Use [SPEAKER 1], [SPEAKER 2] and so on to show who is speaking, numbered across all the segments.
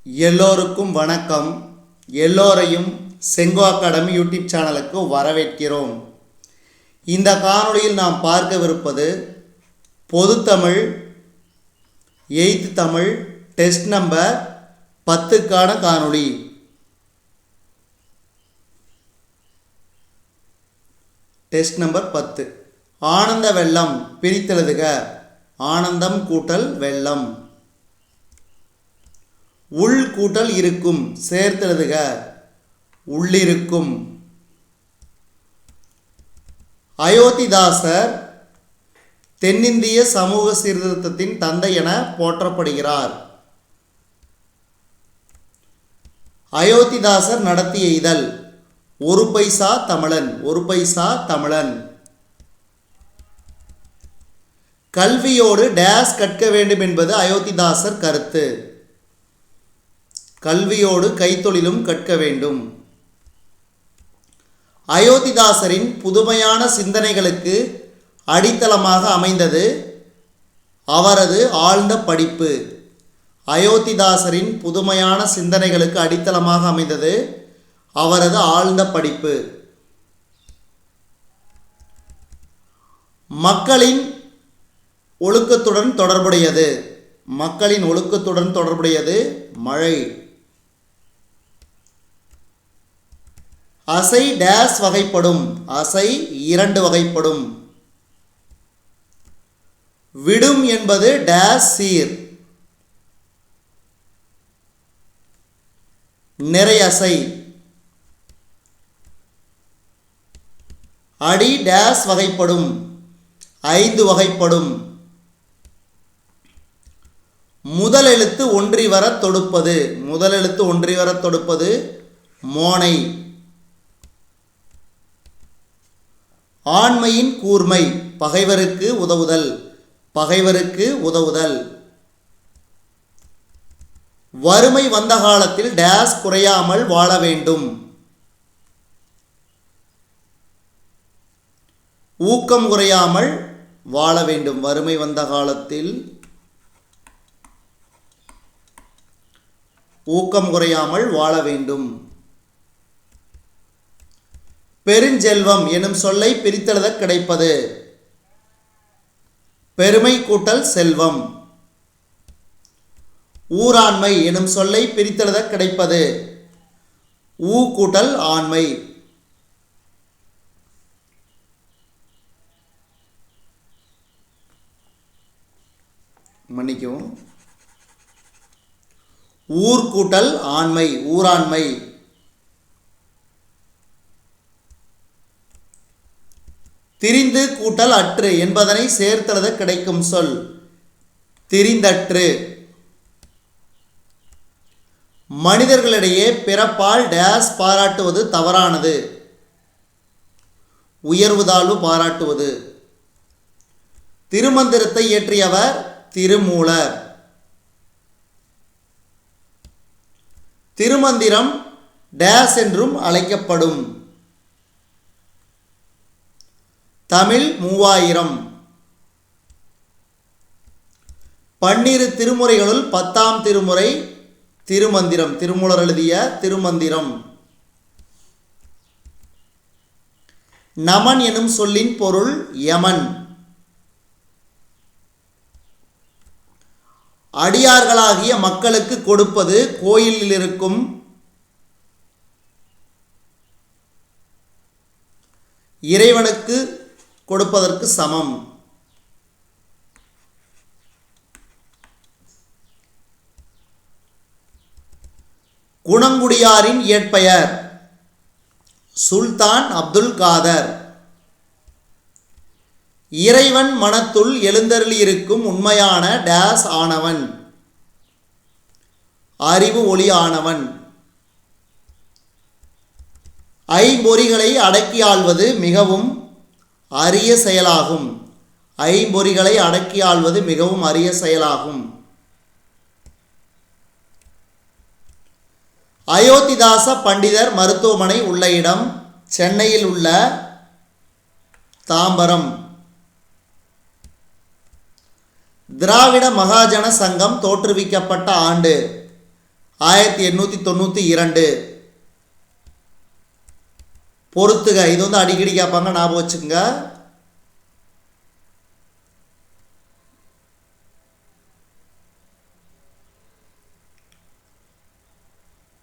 [SPEAKER 1] எல்லோருக்கும் வணக்கம். எல்லோரையும் செங்கோ அகாடமி யூடியூப் சேனலுக்கு வரவேற்கிறோம். இந்த காணொளியில் நாம் பார்க்கவிருப்பது பொதுத்தமிழ் 8th தமிழ் டெஸ்ட் நம்பர் 10க்கான காணொளி. Test number 10. ஆனந்த வெள்ளம் பிரித்தெழுதுக. ஆனந்தம் கூட்டல் வெள்ளம். உள் கூட்டல் இருக்கும் சேர்த்தெழுதுக. உள்ளிருக்கும். அயோத்திதாசர் தென்னிந்திய சமூக சீர்திருத்தத்தின் தந்தை என போற்றப்படுகிறார். அயோத்திதாசர் நடத்திய இதழ் ஒரு பைசா தமிழன். ஒரு பைசா தமிழன். கல்வியோடு டேஸ் கற்க வேண்டும் என்பது அயோத்திதாசர் கருத்து. கல்வியோடு கைத்தொழிலும் கற்க வேண்டும். அயோத்திதாசரின் புதுமையான சிந்தனைகளுக்கு அடித்தளமாக அமைந்தது அவரது ஆழ்ந்த படிப்பு. அயோத்திதாசரின் புதுமையான சிந்தனைகளுக்கு அடித்தளமாக அமைந்தது அவரது ஆழ்ந்த படிப்பு. மக்களின் ஒழுக்கத்துடன் தொடர்புடையது. மக்களின் ஒழுக்கத்துடன் தொடர்புடையது மழை. அசை டேஸ் வகைப்படும். அசை 2 வகைப்படும். விடும் என்பது டேஸ் சீர். நிறையசை. அடி டேஸ் வகைப்படும். 5 வகைப்படும். முதல் எழுத்து ஒன்றி வர தொடுப்பது. முதல் எழுத்து ஒன்றி வர தொடுப்பது மோனை. ஆண்மையின் கூர்மை. பகைவருக்கு உதவுதல். பகைவருக்கு உதவுதல். வறுமை வந்த காலத்தில் டேஸ் குறையாமல் வாழ வேண்டும். ஊக்கம் குறையாமல் வாழ வேண்டும். வறுமை வந்த காலத்தில் ஊக்கம் குறையாமல் வாழ வேண்டும். பெருஞ்செல்வம் எனும் சொல்லை பிரித்தெழுத கிடைப்பது பெருமை கூட்டல் செல்வம். ஊராண்மை எனும் சொல்லை பிரித்தெழுத கிடைப்பது ஊ கூட்டல் ஆண்மை. மன்னிக்கவும். ஊர் கூட்டல் ஆண்மை ஊராண்மை. திரிந்து கூட்டல் அற்று என்பதனை சேர்த்தெழுத கிடைக்கும் சொல் திரிந்தற்று. மனிதர்களிடையே பிறப்பால் டேஸ் பாராட்டுவது தவறானது. உயர்வு தாழ்வு பாராட்டுவது. திருமந்திரத்தை இயற்றியவர் திருமூலர். திருமந்திரம் டேஸ் என்றும் அழைக்கப்படும். தமிழ் 3000. 12 திருமுறைகளுள் 10ஆம் திருமுறை திருமந்திரம். திருமூலர் எழுதிய திருமந்திரம். நமன் எனும் சொல்லின் பொருள் யமன். அடியார்களாகிய மக்களுக்கு கொடுப்பது கோயிலில் இருக்கும் இறைவனுக்கு கொடுப்பதற்கு சமம். குணங்குடியாரின் இயற்பெயர் சுல்தான் அப்துல் காதர். இறைவன் மனத்துள் எழுந்தருளியிருக்கும் உண்மையான டேஸ் ஆனவன். அறிவு ஒளி ஆனவன். ஐம்பொறிகளை அடக்கி ஆள்வது மிகவும் அரிய செயலாகும். ஐம்பொறிகளை அடக்கி ஆள்வது மிகவும் அரிய செயலாகும். அயோத்திதாச பண்டிதர் மருத்துவமனை உள்ள இடம் சென்னையில் உள்ள தாம்பரம். திராவிட மகாஜன சங்கம் தோற்றுவிக்கப்பட்ட ஆண்டு 1892. பொறுத்துக, இது வந்து அடிக்கடி கேட்பாங்க, ஞாபகம் வச்சுக்கோங்க.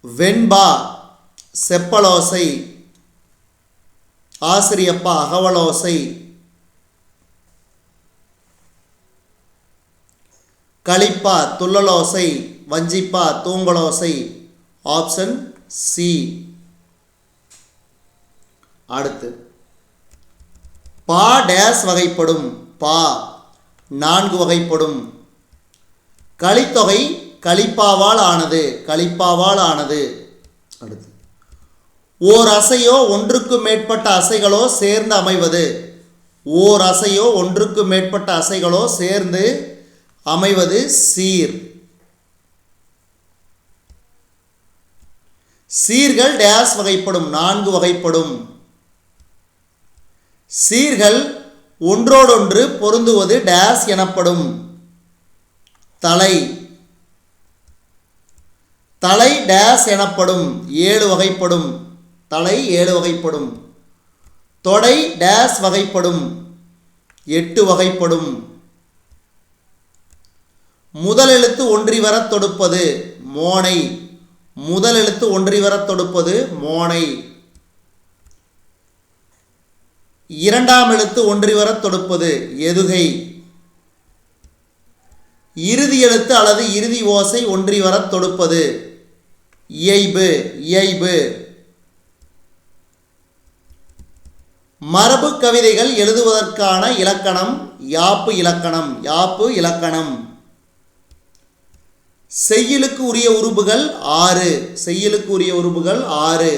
[SPEAKER 1] வெண்பா செப்பலோசை, ஆசிரியப்பா அகவலோசை, களிப்பா துள்ளலோசை, வஞ்சிப்பா தூங்கலோசை. Option C. அடுத்து பா டேஸ் வகைப்படும். பா 4 வகைப்படும். கலித்தொகை கலிப்பாவால் ஆனது, கலிப்பாவால் ஆனது. அடுத்து ஓர் அசையோ ஒன்றுக்கு மேற்பட்ட அசைகளோ சேர்ந்து அமைவது. ஓர் அசையோ ஒன்றுக்கு மேற்பட்ட அசைகளோ சேர்ந்து அமைவது சீர். சீர்கள் டேஸ் வகைப்படும். 4 வகைப்படும். சீர்கள் ஒன்றோடொன்று பொருந்துவது டேஸ் எனப்படும். தலை, தலை டேஸ் எனப்படும். 7 வகைப்படும். தலை 7 வகைப்படும். தொடை டேஸ் வகைப்படும். 8 வகைப்படும். முதல் எழுத்து ஒன்றி வர தொடுப்பது மோனை. முதல் எழுத்து ஒன்றி வர தொடுப்பது மோனை. இரண்டாம் எழுத்து ஒன்றி வர தொடுப்பது எதுகை. இறுதி எழுத்து அல்லது இறுதி ஓசை ஒன்றி வர தொடுப்பது இயைபு. இயைபு. மரபு கவிதைகள் எழுதுவதற்கான இலக்கணம் யாப்பு இலக்கணம். யாப்பு இலக்கணம். செய்யுளுக்கு உரிய உறுப்புகள் 6. செய்யுளுக்கு உரிய உறுப்புகள் 6.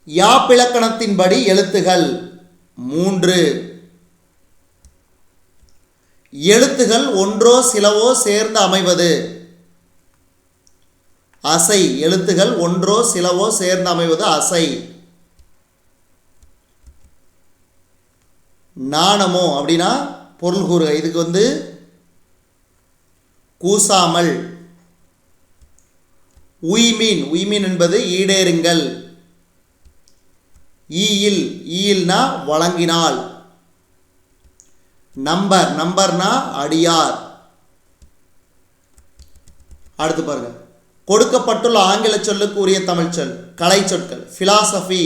[SPEAKER 1] யாப்பிலக்கணத்தின்படி எழுத்துகள் 3. எழுத்துகள் ஒன்றோ சிலவோ சேர்ந்து அமைவது அசை. எழுத்துகள் ஒன்றோ சிலவோ சேர்ந்து அமைவது அசை. நாணமோ அப்படின்னா பொருள் கூறுக. இதுக்கு வந்து கூசாமல். உய்மீன். உய்மீன் என்பது ஈடேறுங்கள். ஈயில். ஈயில்னா வழங்கினால். நம்பர். நம்பர்னா அடியார். அடுத்து பாருங்க, கொடுக்கப்பட்டுள்ள ஆங்கில சொல்லுக்கு உரிய தமிழ் சொல் கலை சொற்கள். பிலாசபி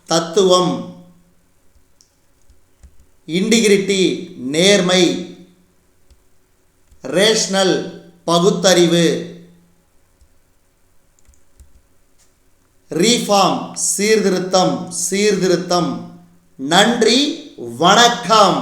[SPEAKER 1] தத்துவம். இன்டிகிரிட்டி நேர்மை. ரேஷனல் பகுத்தறிவு. ரீஃபார்ம் சீர்திருத்தம். சீர்திருத்தம். நன்றி, வணக்கம்.